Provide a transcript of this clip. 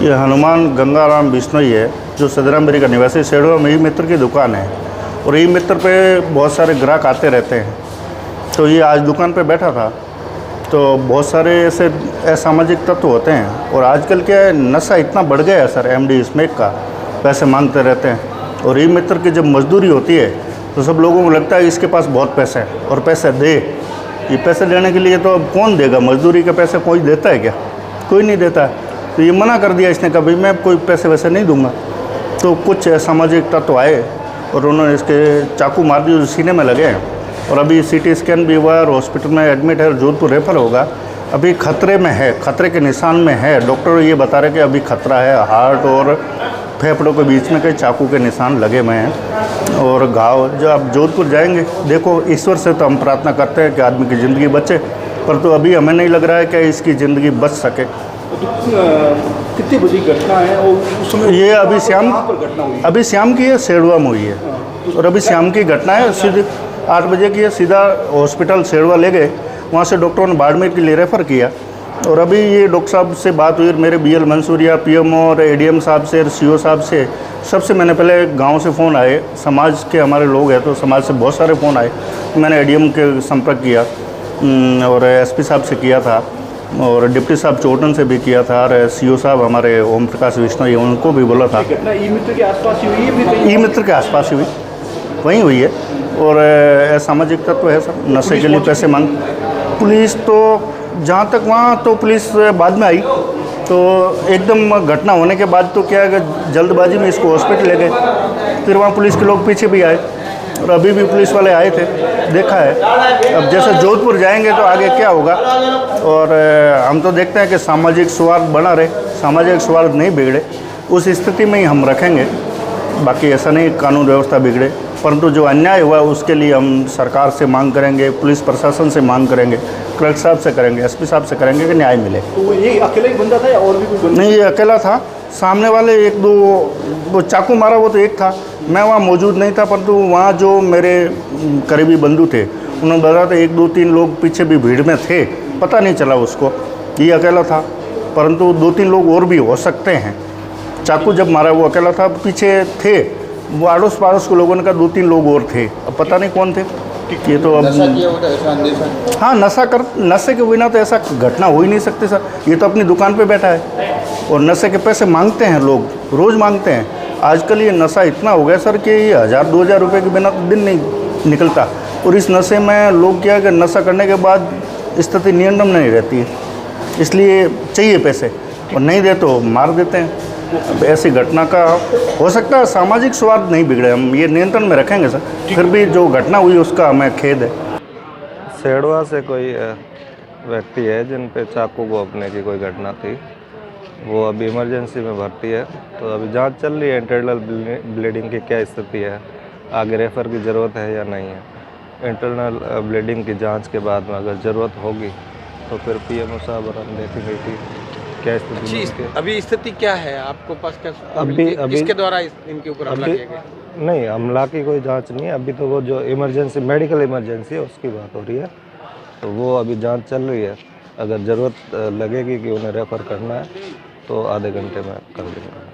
ये हनुमान गंगाराम बिश्नोई है, जो सदरामबेरी का निवासी। सेड़वा में ई मित्र की दुकान है और ई मित्र पे बहुत सारे ग्राहक आते रहते हैं। तो ये आज दुकान पे बैठा था, तो बहुत सारे ऐसे असामाजिक तत्व होते हैं। और आजकल क्या है, नशा इतना बढ़ गया है सर, एमडी स्मैक का, पैसे मांगते रहते हैं। और ई मित्र की जब मजदूरी होती है तो सब लोगों को लगता है इसके पास बहुत पैसा है और पैसे दे। ये पैसे देने के लिए तो अब कौन देगा? मजदूरी के पैसे कोई देता है क्या? कोई नहीं देता है। तो ये मना कर दिया इसने, कभी मैं कोई पैसे वैसे नहीं दूंगा। तो कुछ असामाजिक तत्व आए और उन्होंने इसके चाकू मार दिए, सीने में लगे हैं। और अभी सीटी स्कैन भी हुआ और हॉस्पिटल में एडमिट है और जोधपुर रेफर होगा। अभी खतरे में है, खतरे के निशान में है। डॉक्टर ये बता रहे कि अभी खतरा है, हार्ट और फेफड़ों के बीच में कई चाकू के निशान लगे हुए हैं और घाव। जब आप जोधपुर जाएंगे, देखो, ईश्वर से तो हम प्रार्थना करते हैं कि आदमी की ज़िंदगी बचे, पर तो अभी हमें नहीं लग रहा है कि इसकी ज़िंदगी बच सके। कितनी बड़ी घटना है और उस समय ये अभी शाम की है, सेड़वा में हुई है। और अभी शाम की घटना है, सीधे 8 बजे की है। सीधा हॉस्पिटल सेड़वा ले गए, वहाँ से डॉक्टरों ने बाड़मेर के लिए रेफ़र किया। और अभी ये डॉक्टर साहब से बात हुई, मेरे BL मंसूरिया, PMO और ADM साहब से और CO साहब से, सबसे मैंने पहले गांव से फ़ोन आए, समाज के हमारे लोग हैं तो समाज से बहुत सारे फ़ोन आए। मैंने ADM के संपर्क किया और SP साहब से किया था और डिप्टी साहब चोटन से भी किया था और CO साहब हमारे ओम प्रकाश विश्नोई, उनको भी बोला था। घटना ई मित्र के आसपास ही हुई है? ई मित्र के आसपास ही हुई, वहीं हुई है। और असामाजिक तत्व है सर, नशे के लिए पैसे मांग। पुलिस तो जहाँ तक, वहाँ तो पुलिस बाद में आई। तो एकदम घटना होने के बाद तो क्या है, जल्दबाजी में इसको हॉस्पिटल ले गए। फिर वहाँ पुलिस के लोग पीछे भी आए और अभी भी पुलिस वाले आए थे, देखा है। अब जैसे जोधपुर जाएंगे तो आगे क्या होगा। और हम तो देखते हैं कि सामाजिक सौहार्द बना रहे, सामाजिक सौहार्द नहीं बिगड़े, उस स्थिति में ही हम रखेंगे। बाकी ऐसा नहीं कानून व्यवस्था बिगड़े, परंतु जो अन्याय हुआ उसके लिए हम सरकार से मांग करेंगे, पुलिस प्रशासन से मांग करेंगे, कलेक्टर साहब से करेंगे, SP साहब से करेंगे कि न्याय मिले। तो वो ये अकेला ही बंदा था या और भी कोई बंदा? नहीं, ये अकेला था। सामने वाले एक दो, वो चाकू मारा वो तो एक था, मैं वहाँ मौजूद नहीं था, परंतु वहाँ जो मेरे करीबी बंधु थे उन्होंने बताया था 1 2 3 लोग पीछे भी भीड़ में थे, पता नहीं चला उसको। ये अकेला था, परंतु 2 3 लोग और भी हो सकते हैं। चाकू जब मारा वो अकेला था, पीछे थे वो अड़ोस पड़ोस के लोगों ने कहा 2 3 लोग और थे, अब पता नहीं कौन थे। ये तो अब हाँ, नशे के बिना तो ऐसा घटना हो ही नहीं सकती सर। ये तो अपनी दुकान पे बैठा है और नशे के पैसे मांगते हैं लोग, रोज़ मांगते हैं। आजकल ये नशा इतना हो गया सर कि ये 1000-2000 रुपये के बिना दिन नहीं निकलता। और इस नशे में लोग क्या है कि नशा करने के बाद स्थिति नियंत्रण में नहीं रहती है, इसलिए चाहिए पैसे, और नहीं दे तो मार देते हैं। अब ऐसी घटना का हो सकता है सामाजिक स्वार्थ नहीं बिगड़े, हम ये नियंत्रण में रखेंगे सर। फिर भी जो घटना हुई उसका हमें खेद है। सेड़वा से कोई व्यक्ति है जिन पे चाकू घोंपने की कोई घटना थी, वो अभी इमरजेंसी में भर्ती है। तो अभी जांच चल रही है इंटरनल ब्लीडिंग की क्या स्थिति है, आगे रेफ़र की ज़रूरत है या नहीं है। इंटरनल ब्लीडिंग की जांच के बाद में अगर ज़रूरत होगी तो फिर PMO साहब और हम देखेंगे कि क्या स्थिति। अभी स्थिति क्या है आपको पास? क्या अभी किसके द्वारा इनके ऊपर हमला किया गया? नहीं, हमला की कोई जांच नहीं है अभी। तो वो जो इमरजेंसी, मेडिकल इमरजेंसी है उसकी बात हो रही है, तो वो अभी जांच चल रही है। अगर ज़रूरत लगेगी कि उन्हें रेफ़र करना है तो आधे घंटे में कर देंगे।